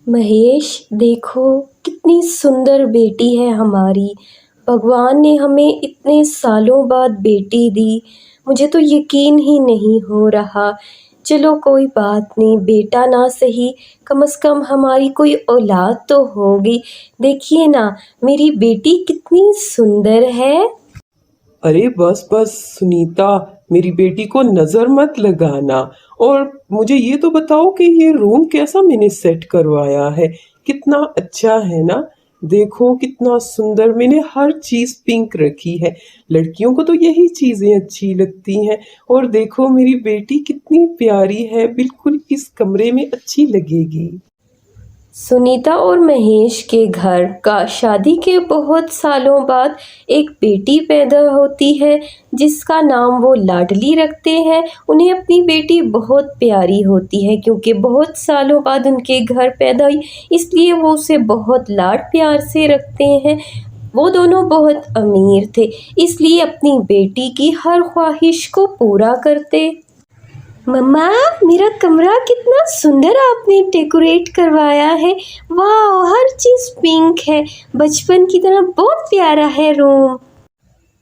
महेश, देखो कितनी सुंदर बेटी है हमारी। भगवान ने हमें इतने सालों बाद बेटी दी। मुझे तो यकीन ही नहीं हो रहा। चलो कोई बात नहीं, बेटा ना सही, कम से कम हमारी कोई औलाद तो होगी। देखिए ना, मेरी बेटी कितनी सुंदर है। अरे बस बस सुनीता, मेरी बेटी को नजर मत लगाना। और मुझे ये तो बताओ कि ये रूम कैसा मैंने सेट करवाया है। कितना अच्छा है ना। देखो कितना सुंदर, मैंने हर चीज पिंक रखी है। लड़कियों को तो यही चीजें अच्छी लगती हैं। और देखो मेरी बेटी कितनी प्यारी है, बिल्कुल इस कमरे में अच्छी लगेगी। सुनीता और महेश के घर का शादी के बहुत सालों बाद एक बेटी पैदा होती है, जिसका नाम वो लाडली रखते हैं। उन्हें अपनी बेटी बहुत प्यारी होती है, क्योंकि बहुत सालों बाद उनके घर पैदा हुई, इसलिए वो उसे बहुत लाड प्यार से रखते हैं। वो दोनों बहुत अमीर थे, इसलिए अपनी बेटी की हर ख्वाहिश को पूरा करते। मम्मा, मेरा कमरा कितना सुंदर आपने डेकोरेट करवाया है। वाह, हर चीज़ पिंक है, बचपन की तरह बहुत प्यारा है रूम।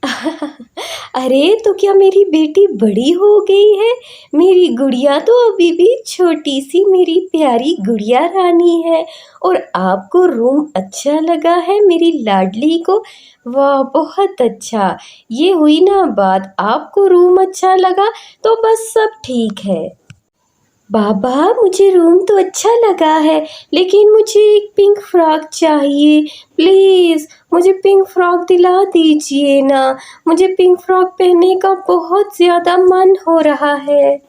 अरे, तो क्या मेरी बेटी बड़ी हो गई है? मेरी गुड़िया तो अभी भी छोटी सी मेरी प्यारी गुड़िया रानी है। और आपको रूम अच्छा लगा है मेरी लाडली को? वाह, बहुत अच्छा। ये हुई ना बात, आपको रूम अच्छा लगा तो बस सब ठीक है। बाबा, मुझे रूम तो अच्छा लगा है, लेकिन मुझे एक पिंक फ्रॉक चाहिए। प्लीज़ मुझे पिंक फ्रॉक दिला दीजिए ना। मुझे पिंक फ्रॉक पहनने का बहुत ज़्यादा मन हो रहा है।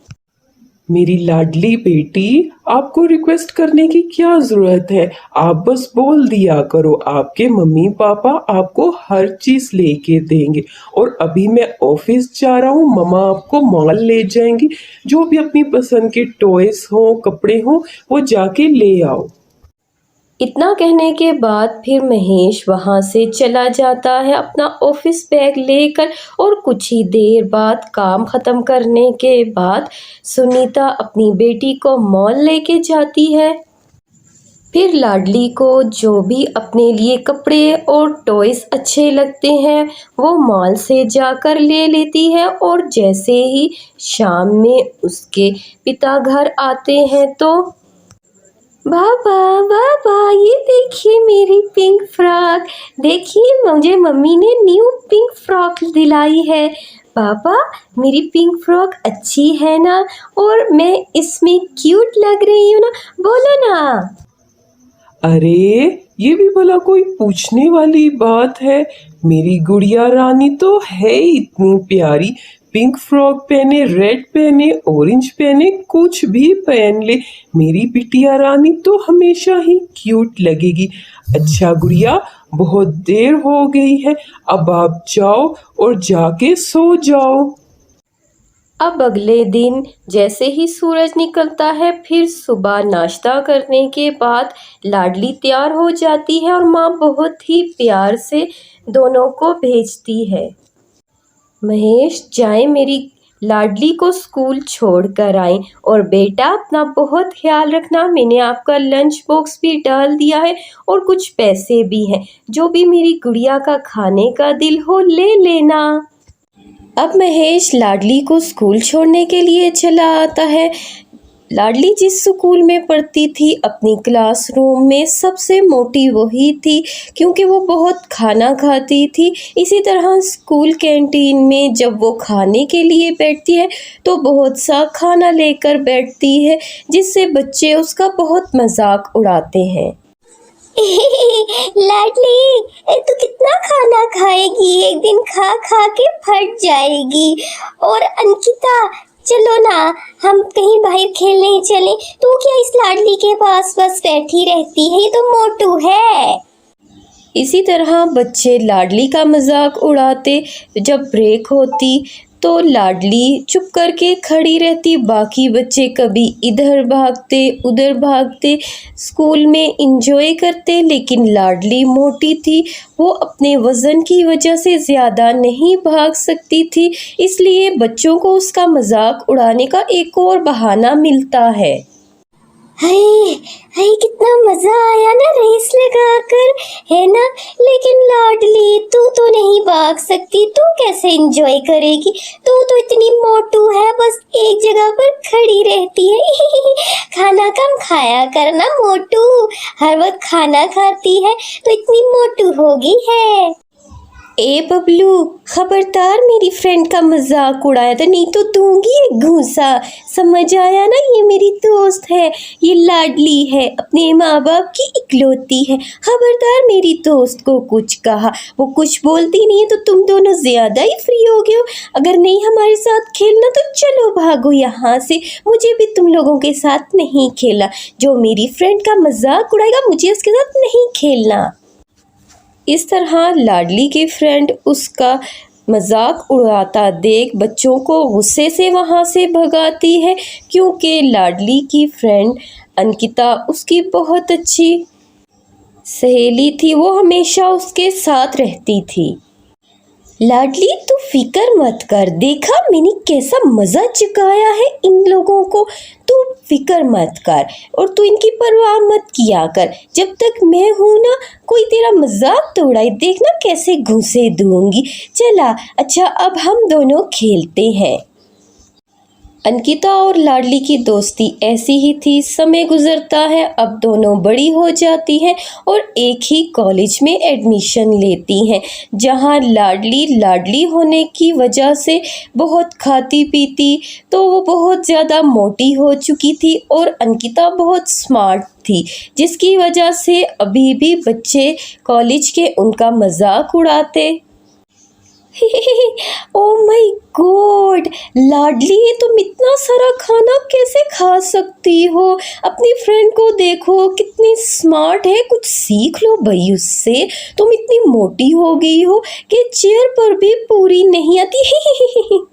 मेरी लाडली बेटी, आपको रिक्वेस्ट करने की क्या जरूरत है। आप बस बोल दिया करो, आपके मम्मी पापा आपको हर चीज लेके देंगे। और अभी मैं ऑफिस जा रहा हूँ, मम्मा आपको मॉल ले जाएंगी। जो भी अपनी पसंद के टॉयज हो, कपड़े हो, वो जाके ले आओ। इतना कहने के बाद फिर महेश वहाँ से चला जाता है अपना ऑफिस बैग लेकर। और कुछ ही देर बाद काम ख़त्म करने के बाद सुनीता अपनी बेटी को मॉल लेके जाती है। फिर लाडली को जो भी अपने लिए कपड़े और टॉयज अच्छे लगते हैं, वो मॉल से जाकर ले लेती है। और जैसे ही शाम में उसके पिता घर आते हैं तो बाबा, बाबा, ये देखिए मेरी पिंक फ्रॉक। देखिए, मुझे मम्मी ने न्यू पिंक फ्रॉक दिलाई है। पापा, मेरी पिंक फ्रॉक अच्छी है ना? और मैं इसमें क्यूट लग रही हूँ ना? बोलो ना। अरे, ये भी भला कोई पूछने वाली बात है। मेरी गुड़िया रानी तो है ही इतनी प्यारी। पिंक फ्रॉक पहने, रेड पहने, ऑरेंज पहने, कुछ भी पहन ले, मेरी बिटिया रानी तो हमेशा ही क्यूट लगेगी। अच्छा गुड़िया, बहुत देर हो गई है, अब आप जाओ और जाके सो जाओ। अब अगले दिन जैसे ही सूरज निकलता है, फिर सुबह नाश्ता करने के बाद लाडली तैयार हो जाती है और माँ बहुत ही प्यार से दोनों को भेजती है। महेश, जाए मेरी लाडली को स्कूल छोड़ कर आए। और बेटा, अपना बहुत ख्याल रखना। मैंने आपका लंच बॉक्स भी डाल दिया है और कुछ पैसे भी हैं। जो भी मेरी गुड़िया का खाने का दिल हो ले लेना। अब महेश लाडली को स्कूल छोड़ने के लिए चला आता है। लाडली जिस स्कूल में पढ़ती थी, अपनी क्लासरूम में सबसे मोटी वही थी, क्योंकि वो बहुत खाना खाती थी। इसी तरह स्कूल कैंटीन में जब वो खाने के लिए बैठती है तो बहुत सा खाना लेकर बैठती है, जिससे बच्चे उसका बहुत मजाक उड़ाते हैं। लाडली, तू कितना खाना खाएगी? एक दिन खा खा के फट जाएगी। और अंकिता, चलो ना, हम कहीं बाहर खेलने चलें। तू क्या इस लाडली के पास बस बैठी रहती है? ये तो मोटू है। इसी तरह बच्चे लाडली का मजाक उड़ाते। जब ब्रेक होती तो लाडली चुप करके खड़ी रहती, बाकी बच्चे कभी इधर भागते उधर भागते, स्कूल में इंजॉय करते। लेकिन लाडली मोटी थी, वो अपने वज़न की वजह से ज़्यादा नहीं भाग सकती थी, इसलिए बच्चों को उसका मजाक उड़ाने का एक और बहाना मिलता है। हाय हाय कितना मजा आया ना रेस लगाकर, है ना। लेकिन लाडली तू तो नहीं भाग सकती, तू कैसे एंजॉय करेगी? तू तो इतनी मोटू है, बस एक जगह पर खड़ी रहती है। खाना कम खाया करना मोटू, हर वक्त खाना खाती है तो इतनी मोटू हो गई है। ए बबलू, खबरदार मेरी फ्रेंड का मजाक उड़ाया था, नहीं तो दूंगी एक घूंसा। समझ आया ना, ये मेरी दोस्त है, ये लाडली है, अपने माँ बाप की इकलौती है। खबरदार मेरी दोस्त को कुछ कहा, वो कुछ बोलती नहीं है तो तुम दोनों ज़्यादा ही फ्री हो गए हो। अगर नहीं हमारे साथ खेलना तो चलो भागो यहाँ से, मुझे भी तुम लोगों के साथ नहीं खेलना। जो मेरी फ्रेंड का मजाक उड़ाएगा मुझे उसके साथ नहीं खेलना। इस तरह लाडली की फ्रेंड उसका मजाक उड़ाता देख बच्चों को गुस्से से वहाँ से भगाती है, क्योंकि लाडली की फ्रेंड अंकिता उसकी बहुत अच्छी सहेली थी, वो हमेशा उसके साथ रहती थी। लाडली तू फिक्र मत कर, देखा मैंने कैसा मज़ा चुकाया है इन लोगों को। तू फिक्र मत कर और तू इनकी परवाह मत किया कर, जब तक मैं हूँ ना कोई तेरा मजाक तो उड़ाए, देखना कैसे घूंसे दूंगी। चला अच्छा अब हम दोनों खेलते हैं। अंकिता और लाडली की दोस्ती ऐसी ही थी, समय गुजरता है, अब दोनों बड़ी हो जाती हैं और एक ही कॉलेज में एडमिशन लेती हैं, जहां लाडली होने की वजह से बहुत खाती पीती, तो वो बहुत ज़्यादा मोटी हो चुकी थी और अंकिता बहुत स्मार्ट थी, जिसकी वजह से अभी भी बच्चे कॉलेज के उनका मजाक उड़ाते। ओह माय गॉड लाडली, तुम इतना सारा खाना कैसे खा सकती हो? अपनी फ्रेंड को देखो कितनी स्मार्ट है, कुछ सीख लो भाई उससे। तुम इतनी मोटी हो गई हो कि चेयर पर भी पूरी नहीं आती।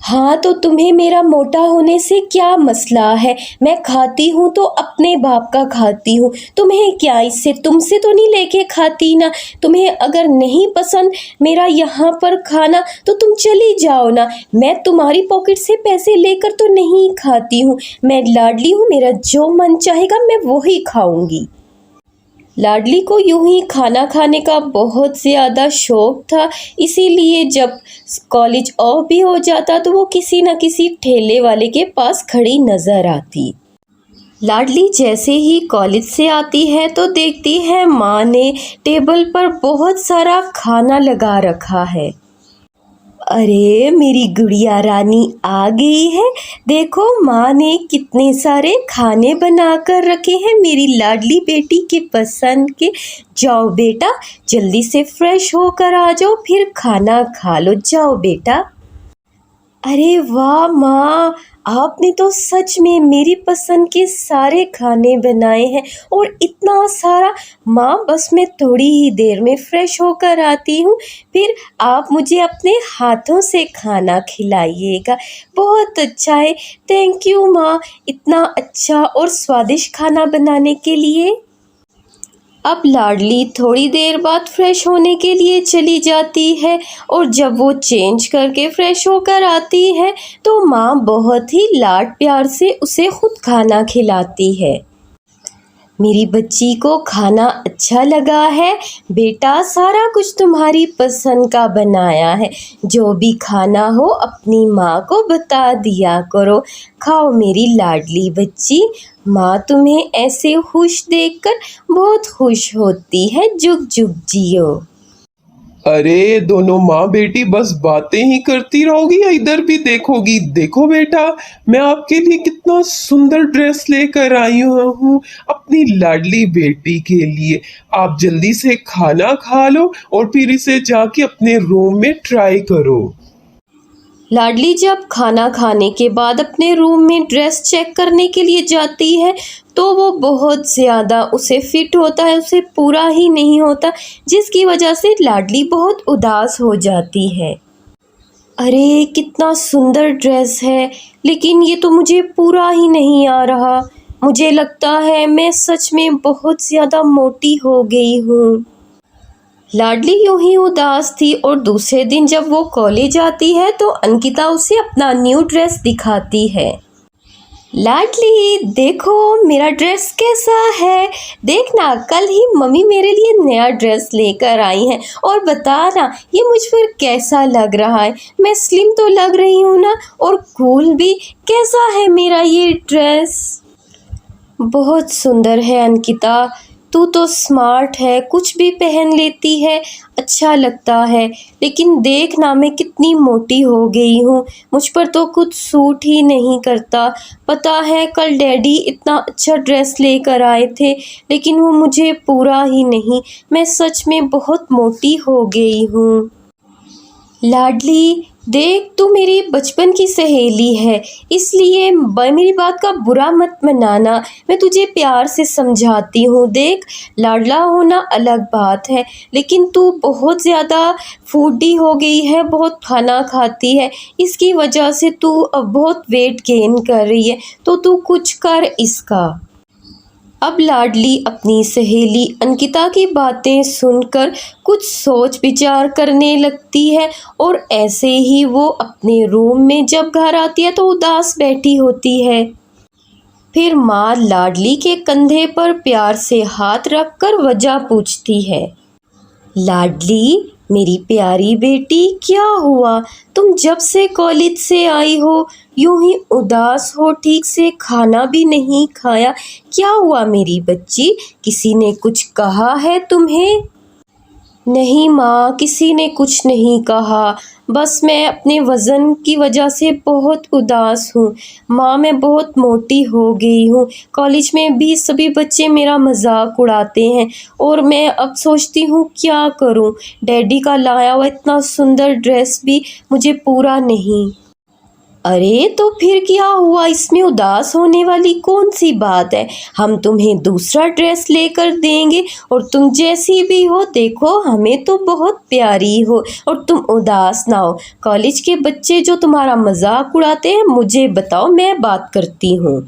हाँ तो तुम्हें मेरा मोटा होने से क्या मसला है? मैं खाती हूँ तो अपने बाप का खाती हूँ, तुम्हें क्या इससे? तुमसे तो नहीं लेके खाती ना। तुम्हें अगर नहीं पसंद मेरा यहाँ पर खाना तो तुम चली जाओ ना, मैं तुम्हारी पॉकेट से पैसे लेकर तो नहीं खाती हूँ। मैं लाडली हूँ, मेरा जो मन चाहेगा मैं वही खाऊंगी। लाडली को यूं ही खाना खाने का बहुत ज़्यादा शौक था, इसीलिए जब कॉलेज ऑफ भी हो जाता तो वो किसी न किसी ठेले वाले के पास खड़ी नज़र आती। लाडली जैसे ही कॉलेज से आती है तो देखती है माँ ने टेबल पर बहुत सारा खाना लगा रखा है। अरे मेरी गुड़िया रानी आ गई है, देखो माँ ने कितने सारे खाने बना कर रखे हैं मेरी लाडली बेटी के पसंद के। जाओ बेटा जल्दी से फ्रेश होकर आ जाओ, फिर खाना खा लो, जाओ बेटा। अरे वाह माँ, आपने तो सच में मेरी पसंद के सारे खाने बनाए हैं और इतना सारा। माँ बस मैं थोड़ी ही देर में फ़्रेश होकर आती हूँ, फिर आप मुझे अपने हाथों से खाना खिलाइएगा। बहुत अच्छा है, थैंक यू माँ, इतना अच्छा और स्वादिष्ट खाना बनाने के लिए। अब लाडली थोड़ी देर बाद फ्रेश होने के लिए चली जाती है और जब वो चेंज करके फ्रेश होकर आती है तो माँ बहुत ही लाड प्यार से उसे खुद खाना खिलाती है। मेरी बच्ची को खाना अच्छा लगा है बेटा, सारा कुछ तुम्हारी पसंद का बनाया है, जो भी खाना हो अपनी माँ को बता दिया करो। खाओ मेरी लाडली बच्ची, माँ तुम्हें ऐसे खुश देखकर बहुत खुश होती है, जुग जुग जियो। अरे दोनों माँ बेटी बस बातें ही करती रहोगी या इधर भी देखोगी? देखो बेटा, मैं आपके लिए कितना सुंदर ड्रेस लेकर आई हूँ अपनी लाडली बेटी के लिए। आप जल्दी से खाना खा लो और फिर इसे जाके अपने रूम में ट्राई करो। लाडली जब खाना खाने के बाद अपने रूम में ड्रेस चेक करने के लिए जाती है तो वो बहुत ज़्यादा उसे फिट होता है, उसे पूरा ही नहीं होता, जिसकी वजह से लाडली बहुत उदास हो जाती है। अरे कितना सुंदर ड्रेस है, लेकिन ये तो मुझे पूरा ही नहीं आ रहा। मुझे लगता है मैं सच में बहुत ज़्यादा मोटी हो गई हूँ। लाडली यूं ही उदास थी और दूसरे दिन जब वो कॉलेज आती है तो अंकिता उसे अपना न्यू ड्रेस दिखाती है। लाडली देखो मेरा ड्रेस कैसा है। देखना कल ही मम्मी मेरे लिए नया ड्रेस लेकर आई हैं और बता ना ये मुझ पर कैसा लग रहा है। मैं स्लिम तो लग रही हूँ ना, और कूल भी। कैसा है मेरा ये ड्रेस? बहुत सुंदर है अंकिता, तू तो स्मार्ट है, कुछ भी पहन लेती है, अच्छा लगता है। लेकिन देख ना मैं कितनी मोटी हो गई हूँ, मुझ पर तो कुछ सूट ही नहीं करता। पता है कल डैडी इतना अच्छा ड्रेस लेकर आए थे, लेकिन वो मुझे पूरा ही नहीं। मैं सच में बहुत मोटी हो गई हूँ। लाडली देख, तू मेरी बचपन की सहेली है, इसलिए मेरी बात का बुरा मत मनाना। मैं तुझे प्यार से समझाती हूँ। देख, लाडला होना अलग बात है, लेकिन तू बहुत ज़्यादा फूडी हो गई है, बहुत खाना खाती है। इसकी वजह से तू अब बहुत वेट गेन कर रही है, तो तू कुछ कर इसका। अब लाडली अपनी सहेली अंकिता की बातें सुनकर कुछ सोच विचार करने लगती है, और ऐसे ही वो अपने रूम में जब घर आती है तो उदास बैठी होती है। फिर माँ लाडली के कंधे पर प्यार से हाथ रखकर वजह पूछती है। लाडली मेरी प्यारी बेटी, क्या हुआ? तुम जब से कॉलेज से आई हो यूं ही उदास हो, ठीक से खाना भी नहीं खाया। क्या हुआ मेरी बच्ची? किसी ने कुछ कहा है तुम्हें? नहीं माँ, किसी ने कुछ नहीं कहा, बस मैं अपने वज़न की वजह से बहुत उदास हूँ। माँ मैं बहुत मोटी हो गई हूँ, कॉलेज में भी सभी बच्चे मेरा मजाक उड़ाते हैं, और मैं अब सोचती हूँ क्या करूँ। डैडी का लाया हुआ इतना सुंदर ड्रेस भी मुझे पूरा नहीं। अरे तो फिर क्या हुआ? इसमें उदास होने वाली कौन सी बात है? हम तुम्हें दूसरा ड्रेस लेकर देंगे, और तुम जैसी भी हो देखो हमें तो बहुत प्यारी हो, और तुम उदास ना हो। कॉलेज के बच्चे जो तुम्हारा मजाक उड़ाते हैं मुझे बताओ, मैं बात करती हूँ।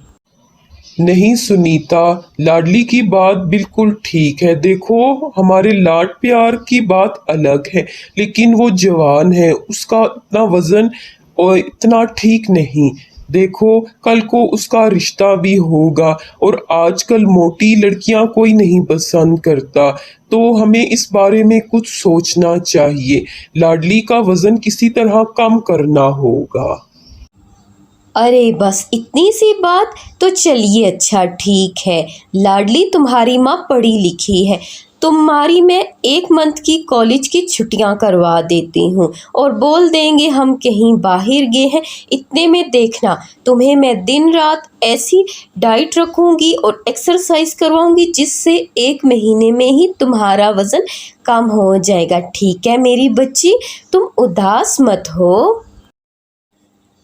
नहीं सुनीता, लाडली की बात बिल्कुल ठीक है। देखो हमारे लाड प्यार की बात अलग है, लेकिन वो जवान है, उसका इतना वजन और इतना ठीक नहीं। देखो कल को उसका रिश्ता भी होगा, और आजकल मोटी लड़कियां कोई नहीं पसंद करता, तो हमें इस बारे में कुछ सोचना चाहिए। लाडली का वजन किसी तरह कम करना होगा। अरे बस इतनी सी बात? तो चलिए अच्छा ठीक है, लाडली तुम्हारी माँ पढ़ी लिखी है, तुम्हारी मैं 1 मंथ की कॉलेज की छुट्टियां करवा देती हूँ, और बोल देंगे हम कहीं बाहर गए हैं। इतने में देखना तुम्हें मैं दिन रात ऐसी डाइट रखूँगी और एक्सरसाइज करवाऊँगी, जिससे 1 महीने में ही तुम्हारा वज़न कम हो जाएगा। ठीक है मेरी बच्ची, तुम उदास मत हो।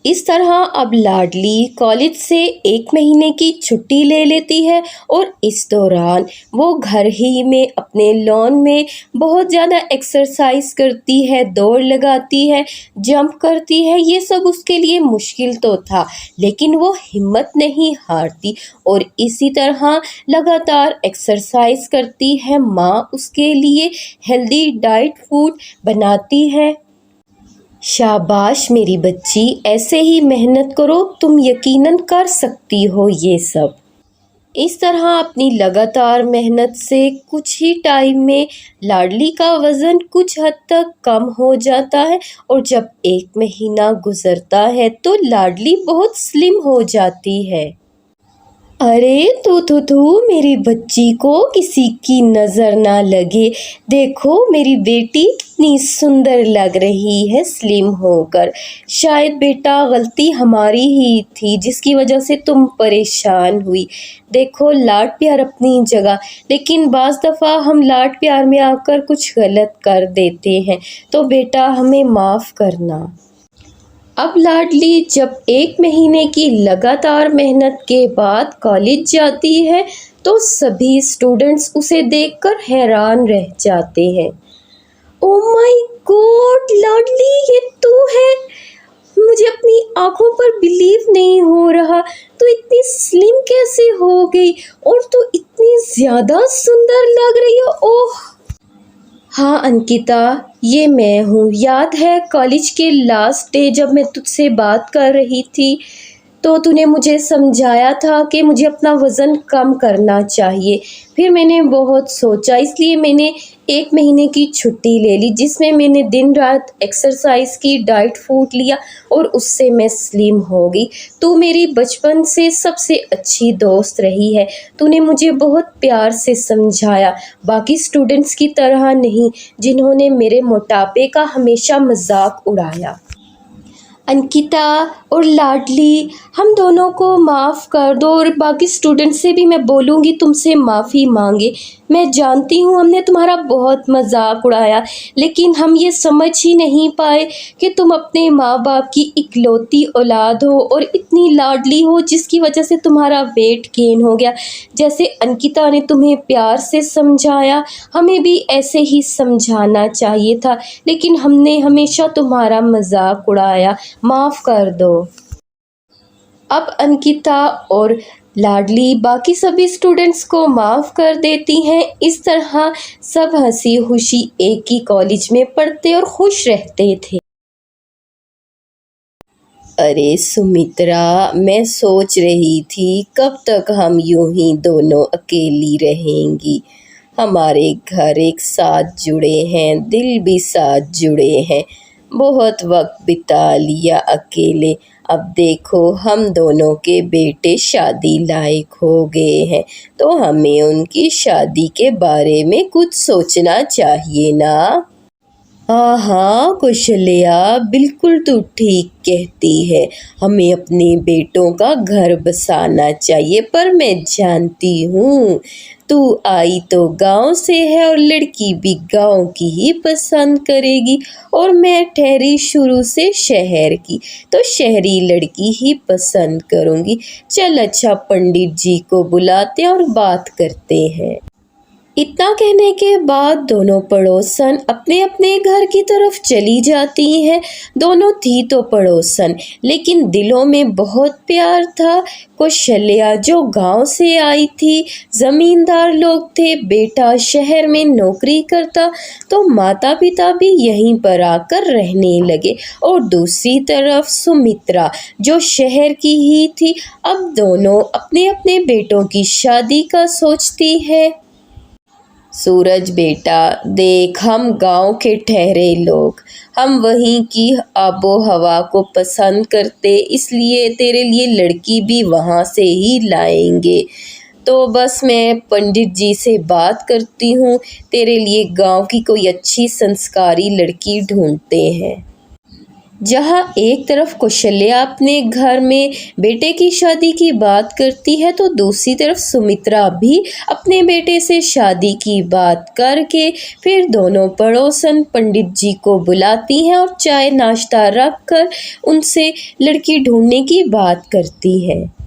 इस तरह अब लाडली कॉलेज से 1 महीने की छुट्टी ले लेती है, और इस दौरान वो घर ही में अपने लॉन में बहुत ज़्यादा एक्सरसाइज करती है, दौड़ लगाती है, जंप करती है। ये सब उसके लिए मुश्किल तो था, लेकिन वो हिम्मत नहीं हारती, और इसी तरह लगातार एक्सरसाइज करती है। माँ उसके लिए हेल्दी डाइट फूड बनाती है। शाबाश मेरी बच्ची, ऐसे ही मेहनत करो, तुम यकीनन कर सकती हो ये सब। इस तरह अपनी लगातार मेहनत से कुछ ही टाइम में लाडली का वज़न कुछ हद तक कम हो जाता है, और जब 1 महीना गुजरता है तो लाडली बहुत स्लिम हो जाती है। अरे तू मेरी बच्ची को किसी की नज़र ना लगे। देखो मेरी बेटी कितनी सुंदर लग रही है स्लिम होकर। शायद बेटा गलती हमारी ही थी, जिसकी वजह से तुम परेशान हुई। देखो लाड प्यार अपनी जगह, लेकिन बाज़ दफ़ा हम लाड प्यार में आकर कुछ गलत कर देते हैं, तो बेटा हमें माफ़ करना। अब लाडली जब 1 महीने की लगातार मेहनत के बाद कॉलेज जाती है, तो सभी स्टूडेंट्स उसे देखकर हैरान रह जाते हैं। ओह माय गॉड लाडली, ये तू है? मुझे अपनी आंखों पर बिलीव नहीं हो रहा। तू इतनी स्लिम कैसे हो गई, और तू इतनी ज़्यादा सुंदर लग रही हो। ओह हाँ अंकिता, ये मैं हूँ। याद है कॉलेज के लास्ट डे जब मैं तुझसे बात कर रही थी, तो तूने मुझे समझाया था कि मुझे अपना वज़न कम करना चाहिए। फिर मैंने बहुत सोचा, इसलिए मैंने 1 महीने की छुट्टी ले ली, जिसमें मैंने दिन रात एक्सरसाइज की, डाइट फूड लिया और उससे मैं स्लिम हो गई। तू मेरी बचपन से सबसे अच्छी दोस्त रही है। तूने मुझे बहुत प्यार से समझाया, बाकी स्टूडेंट्स की तरह नहीं जिन्होंने मेरे मोटापे का हमेशा मजाक उड़ाया। अंकिता और लाडली, हम दोनों को माफ़ कर दो और बाकी स्टूडेंट से भी मैं बोलूँगी तुमसे माफ़ी मांगे। मैं जानती हूँ हमने तुम्हारा बहुत मजाक उड़ाया, लेकिन हम ये समझ ही नहीं पाए कि तुम अपने माँ बाप की इकलौती औलाद हो और इतनी लाडली हो, जिसकी वजह से तुम्हारा वेट गेन हो गया। जैसे अंकिता ने तुम्हें प्यार से समझाया, हमें भी ऐसे ही समझाना चाहिए था, लेकिन हमने हमेशा तुम्हारा मजाक उड़ाया। माफ़ कर दो। अब अंकिता और लाडली बाकी सभी स्टूडेंट्स को माफ़ कर देती हैं। इस तरह सब हंसी खुशी एक ही कॉलेज में पढ़ते और खुश रहते थे। अरे सुमित्रा, मैं सोच रही थी कब तक हम यूं ही दोनों अकेली रहेंगी। हमारे घर एक साथ जुड़े हैं, दिल भी साथ जुड़े हैं। बहुत वक्त बिता लिया अकेले, अब देखो हम दोनों के बेटे शादी लायक हो गए हैं, तो हमें उनकी शादी के बारे में कुछ सोचना चाहिए ना। हाँ हाँ कौशल्या, बिल्कुल तू ठीक कहती है। हमें अपने बेटों का घर बसाना चाहिए, पर मैं जानती हूँ तू आई तो गांव से है और लड़की भी गांव की ही पसंद करेगी, और मैं ठहरी शुरू से शहर की, तो शहरी लड़की ही पसंद करूँगी। चल अच्छा, पंडित जी को बुलाते हैं और बात करते हैं। इतना कहने के बाद दोनों पड़ोसन अपने अपने घर की तरफ चली जाती हैं। दोनों थी तो पड़ोसन, लेकिन दिलों में बहुत प्यार था। कौशल्या जो गांव से आई थी, जमींदार लोग थे, बेटा शहर में नौकरी करता, तो माता पिता भी यहीं पर आकर रहने लगे। और दूसरी तरफ सुमित्रा जो शहर की ही थी, अब दोनों अपने अपने बेटों की शादी का सोचती है। सूरज बेटा देख, हम गांव के ठहरे लोग, हम वहीं की आबो हवा को पसंद करते, इसलिए तेरे लिए लड़की भी वहां से ही लाएंगे। तो बस मैं पंडित जी से बात करती हूँ, तेरे लिए गांव की कोई अच्छी संस्कारी लड़की ढूंढते हैं। जहाँ एक तरफ कौशल्या अपने घर में बेटे की शादी की बात करती है, तो दूसरी तरफ सुमित्रा भी अपने बेटे से शादी की बात करके फिर दोनों पड़ोसन पंडित जी को बुलाती हैं और चाय नाश्ता रख कर उनसे लड़की ढूंढने की बात करती है।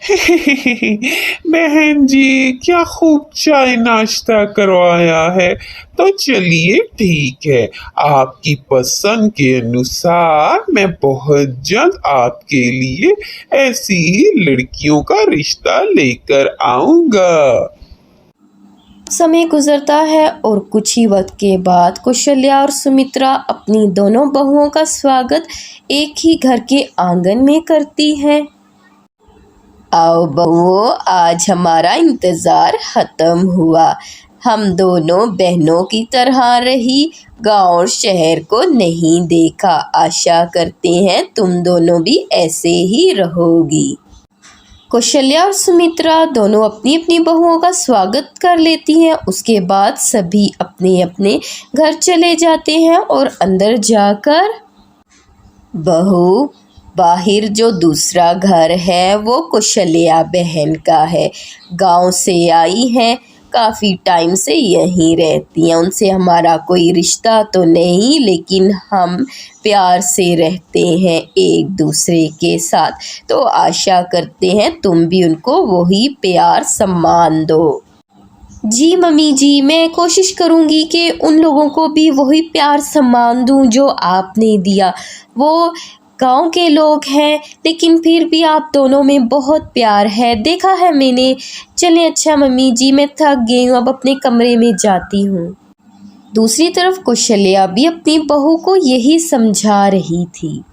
बहन जी, क्या खूब चाय नाश्ता करवाया है। तो चलिए ठीक है, आपकी पसंद के अनुसार मैं बहुत जल्द आपके लिए ऐसी ही लड़कियों का रिश्ता लेकर आऊंगा। समय गुजरता है और कुछ ही वक्त के बाद कौशल्या और सुमित्रा अपनी दोनों बहुओं का स्वागत एक ही घर के आंगन में करती हैं। आओ बहुओं, आज हमारा इंतज़ार ख़त्म हुआ। हम दोनों बहनों की तरह रही, गांव और शहर को नहीं देखा। आशा करते हैं तुम दोनों भी ऐसे ही रहोगी। कौशल्या और सुमित्रा दोनों अपनी अपनी बहुओं का स्वागत कर लेती हैं। उसके बाद सभी अपने अपने घर चले जाते हैं और अंदर जाकर बहू, बाहर जो दूसरा घर है वो कौशल्या बहन का है। गांव से आई हैं, काफ़ी टाइम से यहीं रहती हैं। उनसे हमारा कोई रिश्ता तो नहीं, लेकिन हम प्यार से रहते हैं एक दूसरे के साथ, तो आशा करते हैं तुम भी उनको वही प्यार सम्मान दो। जी मम्मी जी, मैं कोशिश करूँगी कि उन लोगों को भी वही प्यार सम्मान दूँ जो आपने दिया। वो गांव के लोग हैं, लेकिन फिर भी आप दोनों में बहुत प्यार है, देखा है मैंने। चलें अच्छा मम्मी जी, मैं थक गई हूँ, अब अपने कमरे में जाती हूँ। दूसरी तरफ कौशल्या भी अपनी बहू को यही समझा रही थी।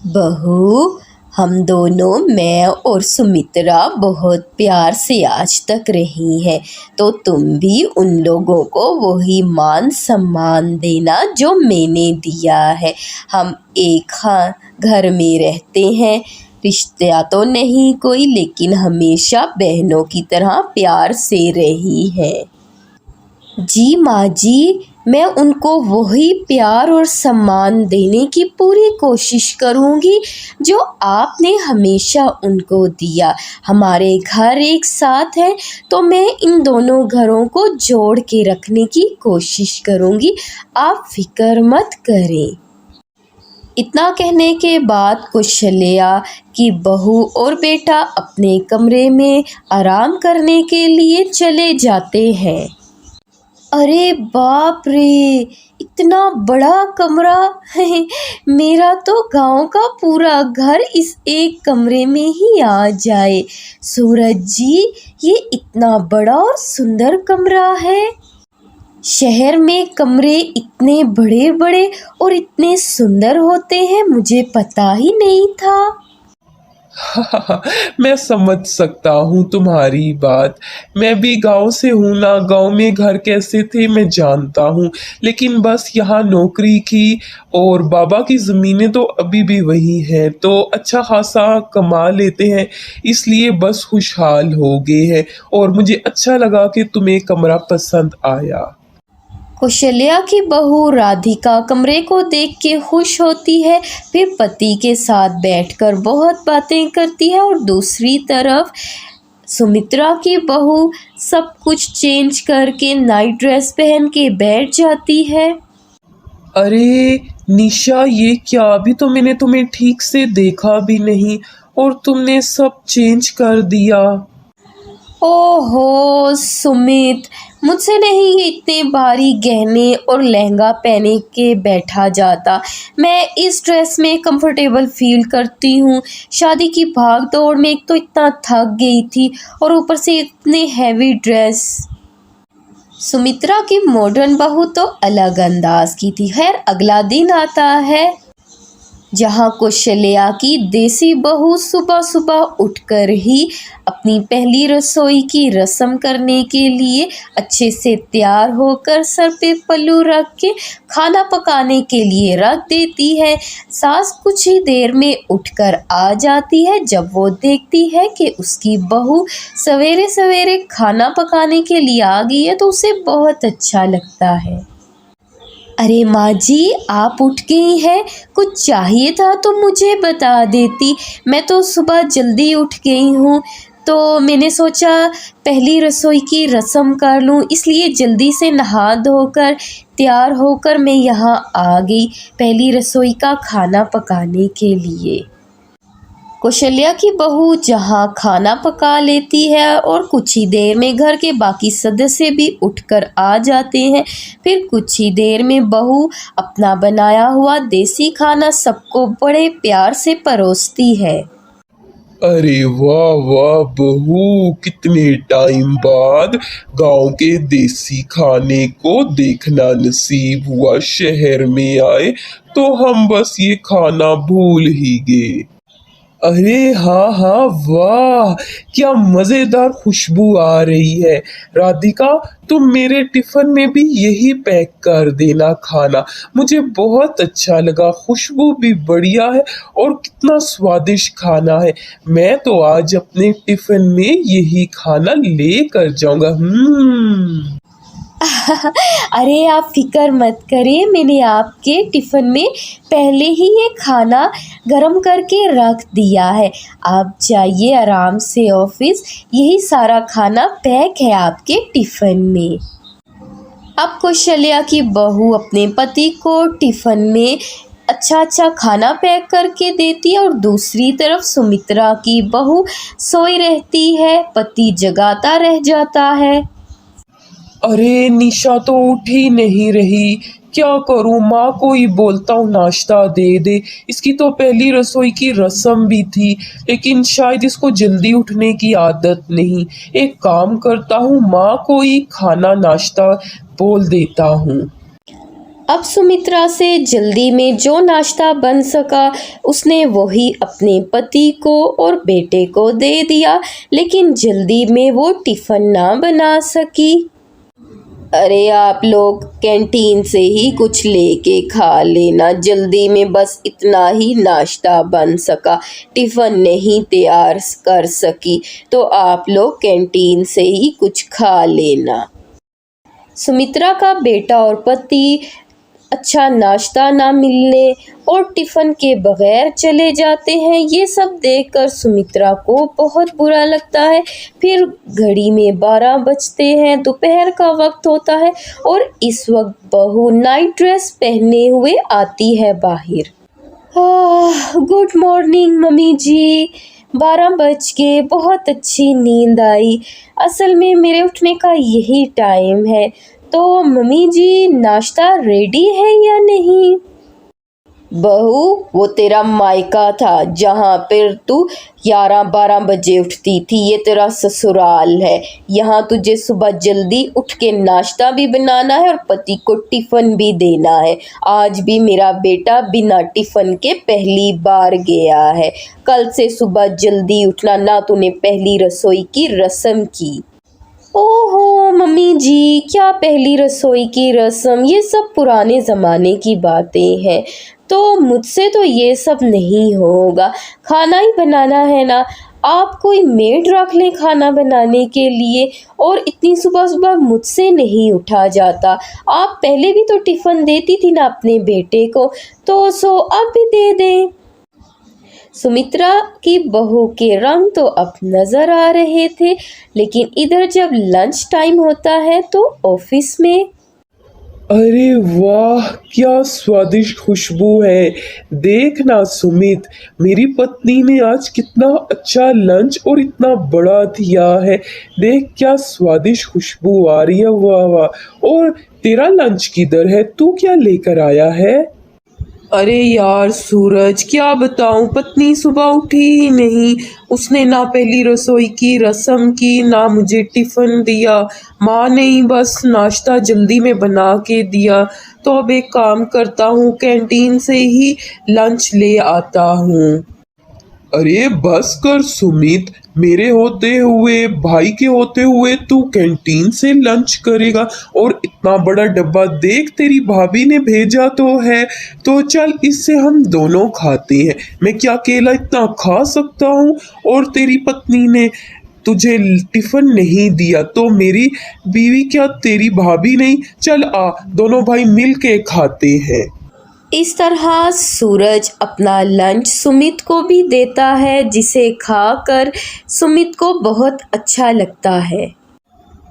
बहू, हम दोनों, मैं और सुमित्रा, बहुत प्यार से आज तक रही हैं, तो तुम भी उन लोगों को वही मान सम्मान देना जो मैंने दिया है। हम एक घर में रहते हैं, रिश्ता तो नहीं कोई, लेकिन हमेशा बहनों की तरह प्यार से रही है। जी माँ जी, मैं उनको वही प्यार और सम्मान देने की पूरी कोशिश करूँगी जो आपने हमेशा उनको दिया। हमारे घर एक साथ हैं, तो मैं इन दोनों घरों को जोड़ के रखने की कोशिश करूँगी, आप फिक्र मत करें। इतना कहने के बाद कौशल्या की बहू और बेटा अपने कमरे में आराम करने के लिए चले जाते हैं। अरे बाप रे, इतना बड़ा कमरा है। मेरा तो गांव का पूरा घर इस एक कमरे में ही आ जाए। सूरज जी, ये इतना बड़ा और सुंदर कमरा है। शहर में कमरे इतने बड़े बड़े और इतने सुंदर होते हैं, मुझे पता ही नहीं था। मैं समझ सकता हूँ तुम्हारी बात। मैं भी गांव से हूँ ना, गांव में घर कैसे थे मैं जानता हूँ, लेकिन बस यहाँ नौकरी की और बाबा की ज़मीनें तो अभी भी वही हैं, तो अच्छा खासा कमा लेते हैं, इसलिए बस खुशहाल हो गए हैं। और मुझे अच्छा लगा कि तुम्हें कमरा पसंद आया। कौशल्या की बहू राधिका कमरे को देख के खुश होती है, फिर पति के साथ बैठकर बहुत बातें करती है और दूसरी तरफ सुमित्रा की बहू सब कुछ चेंज करके नाइट ड्रेस पहन के बैठ जाती है। अरे निशा, ये क्या? अभी तो मैंने तुम्हें ठीक से देखा भी नहीं और तुमने सब चेंज कर दिया। ओहो सुमित, मुझसे नहीं ये इतने भारी गहने और लहंगा पहने के बैठा जाता। मैं इस ड्रेस में कंफर्टेबल फील करती हूँ। शादी की भाग दौड़ में एक तो इतना थक गई थी और ऊपर से इतने हैवी ड्रेस। सुमित्रा की मॉडर्न बहू तो अलग अंदाज की थी। खैर, अगला दिन आता है जहाँ कौशल्या की देसी बहू सुबह सुबह उठकर ही अपनी पहली रसोई की रस्म करने के लिए अच्छे से तैयार होकर सर पे पल्लू रख के खाना पकाने के लिए रख देती है। सास कुछ ही देर में उठकर आ जाती है। जब वो देखती है कि उसकी बहू सवेरे सवेरे खाना पकाने के लिए आ गई है, तो उसे बहुत अच्छा लगता है। अरे माँ जी, आप उठ गई हैं, कुछ चाहिए था तो मुझे बता देती। मैं तो सुबह जल्दी उठ गई हूँ, तो मैंने सोचा पहली रसोई की रस्म कर लूँ, इसलिए जल्दी से नहा धोकर तैयार होकर मैं यहाँ आ गई पहली रसोई का खाना पकाने के लिए। कौशल्या की बहू जहाँ खाना पका लेती है और कुछ ही देर में घर के बाकी सदस्य भी उठकर आ जाते हैं। फिर कुछ ही देर में बहू अपना बनाया हुआ देसी खाना सबको बड़े प्यार से परोसती है। अरे वाह वाह बहू, कितने टाइम बाद गांव के देसी खाने को देखना नसीब हुआ। शहर में आए तो हम बस ये खाना भूल ही गए। अरे हाँ हाँ, वाह क्या मज़ेदार खुशबू आ रही है। राधिका, तुम मेरे टिफ़िन में भी यही पैक कर देना खाना। मुझे बहुत अच्छा लगा, खुशबू भी बढ़िया है और कितना स्वादिष्ट खाना है। मैं तो आज अपने टिफ़िन में यही खाना लेकर जाऊंगा। अरे आप फिक्र मत करिए, मैंने आपके टिफ़िन में पहले ही ये खाना गरम करके रख दिया है। आप जाइए आराम से ऑफिस, यही सारा खाना पैक है आपके टिफ़िन में। अब कौशल्या की बहू अपने पति को टिफ़िन में अच्छा खाना पैक करके देती है और दूसरी तरफ सुमित्रा की बहू सोई रहती है, पति जगाता रह जाता है। अरे निशा तो उठ ही नहीं रही, क्या करूँ? माँ को ही बोलता हूँ नाश्ता दे दे। इसकी तो पहली रसोई की रस्म भी थी, लेकिन शायद इसको जल्दी उठने की आदत नहीं। एक काम करता हूँ, माँ को ही खाना नाश्ता बोल देता हूँ। अब सुमित्रा से जल्दी में जो नाश्ता बन सका उसने वही अपने पति को और बेटे को दे दिया, लेकिन जल्दी में वो टिफ़िन ना बना सकी। अरे आप लोग कैंटीन से ही कुछ लेके खा लेना, जल्दी में बस इतना ही नाश्ता बन सका, टिफ़िन नहीं तैयार कर सकी, तो आप लोग कैंटीन से ही कुछ खा लेना। सुमित्रा का बेटा और पति अच्छा नाश्ता ना मिलने और टिफ़िन के बगैर चले जाते हैं, ये सब देखकर सुमित्रा को बहुत बुरा लगता है। फिर घड़ी में 12 बजते हैं, दोपहर का वक्त होता है और इस वक्त बहू नाइट ड्रेस पहने हुए आती है बाहर। गुड मॉर्निंग मम्मी जी, 12 बज गए, बहुत अच्छी नींद आई। असल में मेरे उठने का यही टाइम है, तो मम्मी जी नाश्ता रेडी है या नहीं? बहू, वो तेरा मायका था जहाँ पर तू 11-12 बजे उठती थी, ये तेरा ससुराल है। यहाँ तुझे सुबह जल्दी उठ के नाश्ता भी बनाना है और पति को टिफ़िन भी देना है। आज भी मेरा बेटा बिना टिफ़िन के पहली बार गया है। कल से सुबह जल्दी उठना, ना तूने पहली रसोई की रस्म की। ओहो मम्मी जी, क्या पहली रसोई की रस्म, ये सब पुराने ज़माने की बातें हैं, तो मुझसे तो ये सब नहीं होगा। खाना ही बनाना है ना, आप कोई मेड रख लें खाना बनाने के लिए, और इतनी सुबह सुबह मुझसे नहीं उठा जाता। आप पहले भी तो टिफ़िन देती थी ना अपने बेटे को, तो सो अब भी दे दें। सुमित्रा की बहू के रंग तो अब नज़र आ रहे थे, लेकिन इधर जब लंच टाइम होता है तो ऑफिस में अरे वाह, क्या स्वादिष्ट खुशबू है। देखना सुमित, मेरी पत्नी ने आज कितना अच्छा लंच और इतना बड़ा दिया है। देख क्या स्वादिष्ट खुशबू आ रही है, वाह वाह। और तेरा लंच किधर है, तू क्या लेकर आया है? अरे यार सूरज, क्या बताऊं, पत्नी सुबह उठी ही नहीं। उसने ना पहली रसोई की रस्म की, ना मुझे टिफ़िन दिया। माँ ने ही बस नाश्ता जल्दी में बना के दिया। तो अब एक काम करता हूँ, कैंटीन से ही लंच ले आता हूँ। अरे बस कर सुमित, मेरे होते हुए, भाई के होते हुए तू कैंटीन से लंच करेगा? और इतना बड़ा डब्बा देख, तेरी भाभी ने भेजा तो है, तो चल इससे हम दोनों खाते हैं। मैं क्या अकेला इतना खा सकता हूँ? और तेरी पत्नी ने तुझे टिफिन नहीं दिया, तो मेरी बीवी क्या तेरी भाभी नहीं? चल आ, दोनों भाई मिल के खाते हैं। इस तरह सूरज अपना लंच सुमित को भी देता है, जिसे खाकर सुमित को बहुत अच्छा लगता है।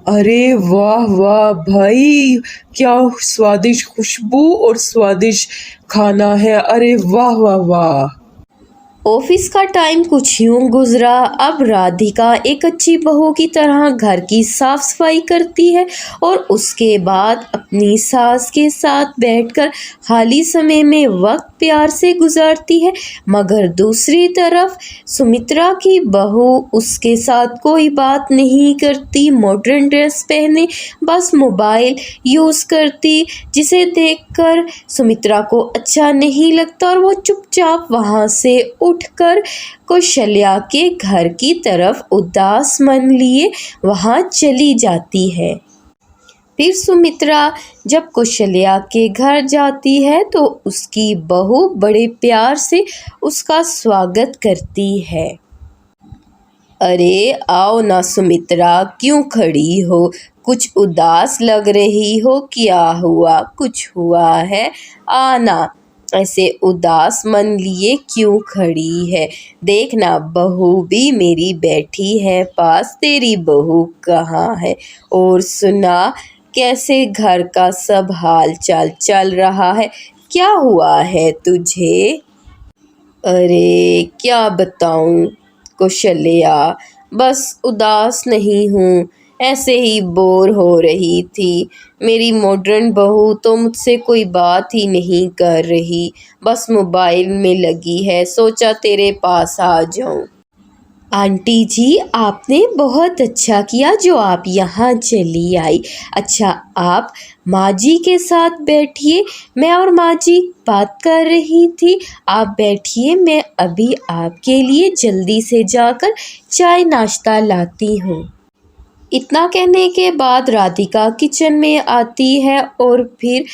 अरे वाह वाह भाई, क्या स्वादिष्ट खुशबू और स्वादिष्ट खाना है। अरे वाह वाह वाह। ऑफिस का टाइम कुछ यूं गुजरा। अब राधिका एक अच्छी बहू की तरह घर की साफ सफाई करती है और उसके बाद अपनी सास के साथ बैठकर खाली समय में वक्त प्यार से गुजारती है। मगर दूसरी तरफ सुमित्रा की बहू उसके साथ कोई बात नहीं करती, मॉडर्न ड्रेस पहने बस मोबाइल यूज़ करती, जिसे देखकर सुमित्रा को अच्छा नहीं लगता और वो चुपचाप वहाँ से उठकर कौशल्या के घर की तरफ उदास मन लिए वहाँ चली जाती है। फिर सुमित्रा जब कौशल्या के घर जाती है तो उसकी बहू बड़े प्यार से उसका स्वागत करती है। अरे आओ ना सुमित्रा, क्यों खड़ी हो? कुछ उदास लग रही हो, क्या हुआ? कुछ हुआ है? आना, ऐसे उदास मन लिए क्यों खड़ी है? देखना बहू भी मेरी बैठी है पास, तेरी बहू कहाँ है? और सुना, कैसे घर का सब हाल चाल चल रहा है? क्या हुआ है तुझे? अरे क्या बताऊं कौशल्या, बस उदास नहीं हूँ, ऐसे ही बोर हो रही थी। मेरी मॉडर्न बहू तो मुझसे कोई बात ही नहीं कर रही, बस मोबाइल में लगी है, सोचा तेरे पास आ जाऊं। आंटी जी, आपने बहुत अच्छा किया जो आप यहाँ चली आई। अच्छा, आप माँ जी के साथ बैठिए, मैं और माँ जी बात कर रही थी। आप बैठिए, मैं अभी आपके लिए जल्दी से जाकर चाय नाश्ता लाती हूँ। इतना कहने के बाद राधिका किचन में आती है और फिर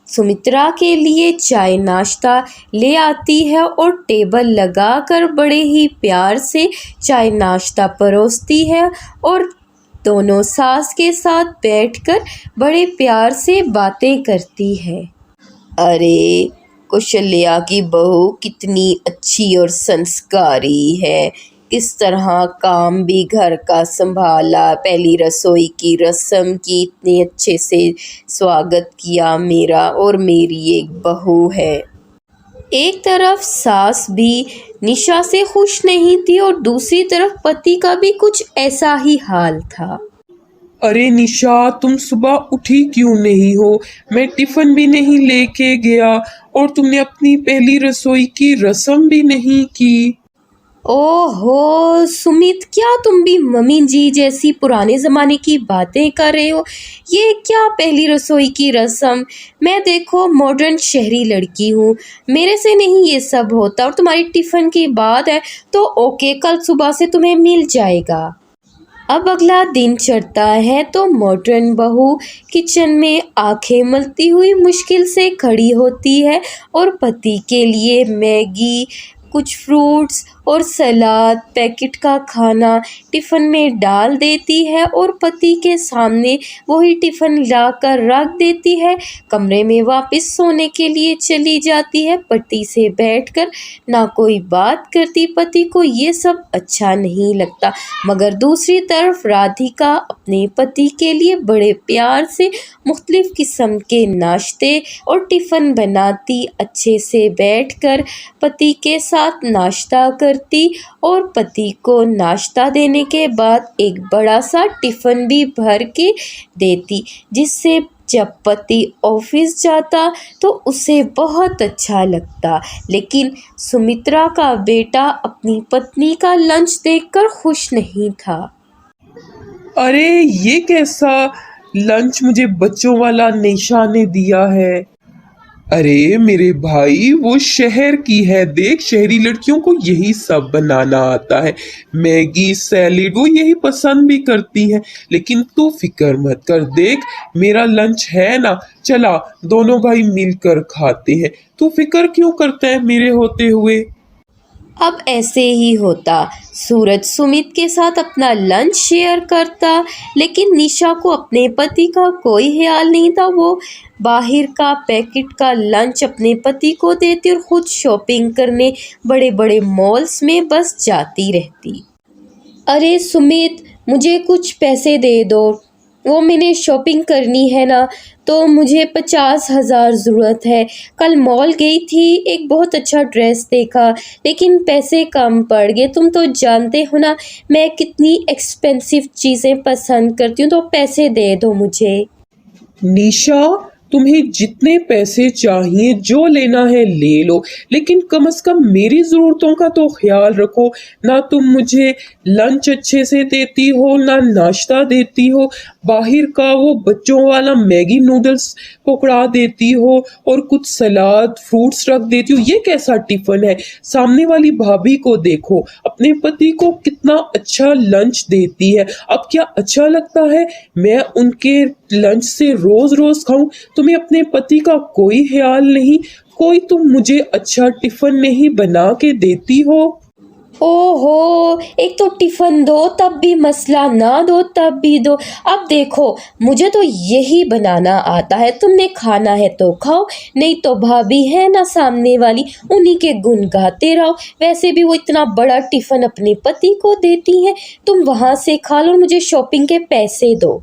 सुमित्रा के लिए चाय नाश्ता ले आती है और टेबल लगाकर बड़े ही प्यार से चाय नाश्ता परोसती है और दोनों सास के साथ बैठकर बड़े प्यार से बातें करती है। अरे, कौशल्या की बहू कितनी अच्छी और संस्कारी है, किस तरह काम भी घर का संभाला, पहली रसोई की रस्म की, इतने अच्छे से स्वागत किया मेरा, और मेरी एक बहू है। एक तरफ सास भी निशा से खुश नहीं थी और दूसरी तरफ पति का भी कुछ ऐसा ही हाल था। अरे निशा, तुम सुबह उठी क्यों नहीं हो? मैं टिफिन भी नहीं लेके गया और तुमने अपनी पहली रसोई की रस्म भी नहीं की। ओहो सुमित, क्या तुम भी मम्मी जी जैसी पुराने ज़माने की बातें कर रहे हो? ये क्या पहली रसोई की रस्म? मैं देखो मॉडर्न शहरी लड़की हूँ, मेरे से नहीं ये सब होता। और तुम्हारी टिफ़िन की बात है तो ओके, कल सुबह से तुम्हें मिल जाएगा। अब अगला दिन चढ़ता है तो मॉडर्न बहू किचन में आंखें मलती हुई मुश्किल से खड़ी होती है और पति के लिए मैगी, कुछ फ्रूट्स और सलाद, पैकेट का खाना टिफ़िन में डाल देती है और पति के सामने वही टिफ़िन लाकर रख देती है। कमरे में वापस सोने के लिए चली जाती है। पति से बैठकर ना कोई बात करती। पति को ये सब अच्छा नहीं लगता, मगर दूसरी तरफ राधिका अपने पति के लिए बड़े प्यार से मुख्तलिफ किस्म के नाश्ते और टिफ़िन बनाती, अच्छे से बैठकर पति के साथ नाश्ता करती और पति को नाश्ता देने के बाद एक बड़ा सा टिफ़िन भी भर के देती, जिससे जब पति ऑफिस जाता तो उसे बहुत अच्छा लगता। लेकिन सुमित्रा का बेटा अपनी पत्नी का लंच देखकर खुश नहीं था। अरे ये कैसा लंच मुझे बच्चों वाला निशा ने दिया है? अरे मेरे भाई, वो शहर की है, देख शहरी लड़कियों को यही सब बनाना आता है, मैगी, सैलेड, वो यही पसंद भी करती हैं। लेकिन तू फिक्र मत कर, देख मेरा लंच है ना, चला दोनों भाई मिलकर खाते हैं। तू फिक्र क्यों करता है मेरे होते हुए? अब ऐसे ही होता। सूरज सुमित के साथ अपना लंच शेयर करता, लेकिन निशा को अपने पति का कोई ख्याल नहीं था। वो बाहर का पैकेट का लंच अपने पति को देती और खुद शॉपिंग करने बड़े बड़े मॉल्स में बस जाती रहती। अरे सुमित, मुझे कुछ पैसे दे दो, वो मैंने शॉपिंग करनी है ना, तो मुझे 50,000 ज़रूरत है। कल मॉल गई थी, एक बहुत अच्छा ड्रेस देखा, लेकिन पैसे कम पड़ गए। तुम तो जानते हो ना मैं कितनी एक्सपेंसिव चीज़ें पसंद करती हूँ, तो पैसे दे दो मुझे। निशा, तुम्हें जितने पैसे चाहिए, जो लेना है ले लो, लेकिन कम से कम मेरी ज़रूरतों का तो ख्याल रखो ना। तुम मुझे लंच अच्छे से देती हो ना नाश्ता देती हो, बाहर का वो बच्चों वाला मैगी नूडल्स पकड़ा देती हो और कुछ सलाद फ्रूट्स रख देती हो। ये कैसा टिफ़िन है? सामने वाली भाभी को देखो, अपने पति को कितना अच्छा लंच देती है। अब क्या अच्छा लगता है मैं उनके लंच से रोज रोज खाऊं? तुम्हें अपने पति का कोई ख्याल नहीं, कोई तुम मुझे अच्छा टिफिन नहीं बना के देती हो? ओहो, एक तो टिफ़िन दो तब भी मसला, ना दो तब भी दो। अब देखो मुझे तो यही बनाना आता है, तुमने खाना है तो खाओ, नहीं तो भाभी है ना सामने वाली, उन्हीं के गुण गाते रहो। वैसे भी वो इतना बड़ा टिफ़िन अपने पति को देती हैं, तुम वहाँ से खा लो, मुझे शॉपिंग के पैसे दो।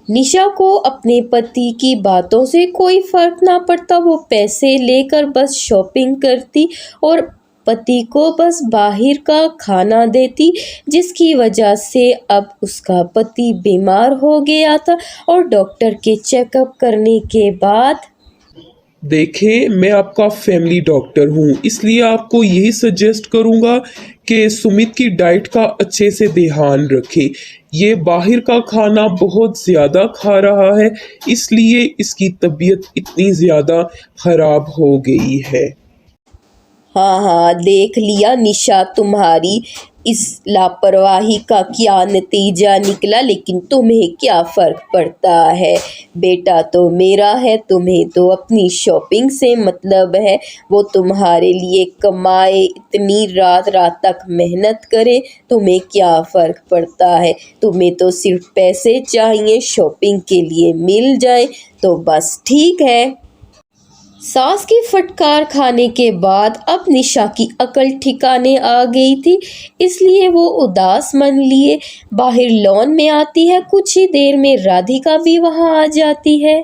निशा को अपने पति की बातों से कोई फ़र्क ना पड़ता। वो पैसे लेकर बस शॉपिंग करती और पति को बस बाहर का खाना देती, जिसकी वजह से अब उसका पति बीमार हो गया था और डॉक्टर के चेकअप करने के बाद देखें, मैं आपका फैमिली डॉक्टर हूँ, इसलिए आपको यही सजेस्ट करूँगा कि सुमित की डाइट का अच्छे से ध्यान रखे। ये बाहर का खाना बहुत ज़्यादा खा रहा है, इसलिए इसकी तबीयत इतनी ज़्यादा खराब हो गई है। हाँ हाँ, देख लिया निशा, तुम्हारी इस लापरवाही का क्या नतीजा निकला। लेकिन तुम्हें क्या फ़र्क पड़ता है, बेटा तो मेरा है, तुम्हें तो अपनी शॉपिंग से मतलब है। वो तुम्हारे लिए कमाए, इतनी रात रात तक मेहनत करे, तुम्हें क्या फ़र्क पड़ता है। तुम्हें तो सिर्फ पैसे चाहिए, शॉपिंग के लिए मिल जाए तो बस ठीक है। सास की फटकार खाने के बाद अब निशा की अकल ठिकाने आ गई थी, इसलिए वो उदास मन लिए बाहर लॉन में आती है। कुछ ही देर में राधिका भी वहां आ जाती है।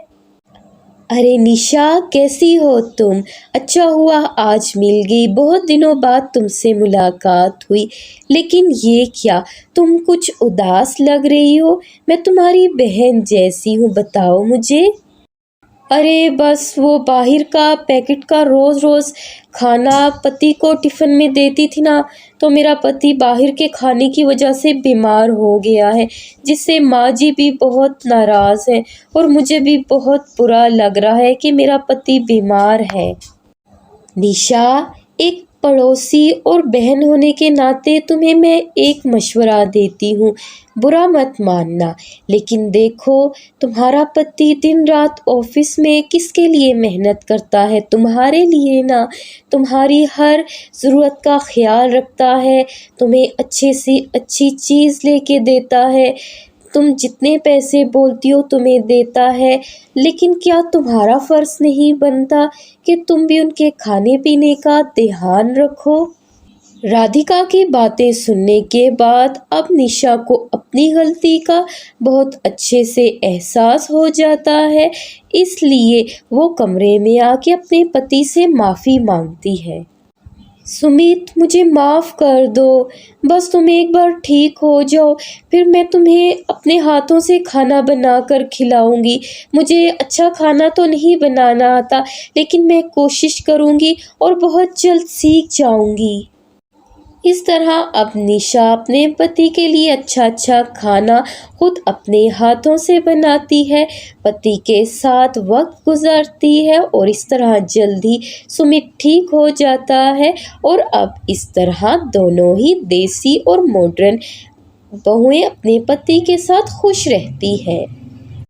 अरे निशा, कैसी हो तुम? अच्छा हुआ आज मिल गई, बहुत दिनों बाद तुमसे मुलाकात हुई। लेकिन ये क्या, तुम कुछ उदास लग रही हो? मैं तुम्हारी बहन जैसी हूँ, बताओ मुझे। अरे बस वो बाहर का पैकेट का रोज़ रोज़ खाना पति को टिफ़िन में देती थी ना, तो मेरा पति बाहर के खाने की वजह से बीमार हो गया है, जिससे माँ जी भी बहुत नाराज़ है और मुझे भी बहुत बुरा लग रहा है कि मेरा पति बीमार है। निशा, एक पड़ोसी और बहन होने के नाते तुम्हें मैं एक मशवरा देती हूँ, बुरा मत मानना। लेकिन देखो, तुम्हारा पति दिन रात ऑफिस में किसके लिए मेहनत करता है? तुम्हारे लिए ना। तुम्हारी हर ज़रूरत का ख्याल रखता है, तुम्हें अच्छे से अच्छी चीज़ लेके देता है, तुम जितने पैसे बोलती हो तुम्हें देता है। लेकिन क्या तुम्हारा फ़र्ज़ नहीं बनता कि तुम भी उनके खाने पीने का ध्यान रखो? राधिका की बातें सुनने के बाद अब निशा को अपनी गलती का बहुत अच्छे से एहसास हो जाता है, इसलिए वो कमरे में आके अपने पति से माफ़ी मांगती है। सुमित, मुझे माफ़ कर दो, बस तुम एक बार ठीक हो जाओ, फिर मैं तुम्हें अपने हाथों से खाना बना कर खिलाऊंगी। मुझे अच्छा खाना तो नहीं बनाना आता, लेकिन मैं कोशिश करूंगी और बहुत जल्द सीख जाऊंगी। इस तरह अब निशा अपने पति के लिए अच्छा अच्छा खाना खुद अपने हाथों से बनाती है, पति के साथ वक्त गुजारती है और इस तरह जल्दी सुमित ठीक हो जाता है। और अब इस तरह दोनों ही देसी और मॉडर्न बहुएं अपने पति के साथ खुश रहती है।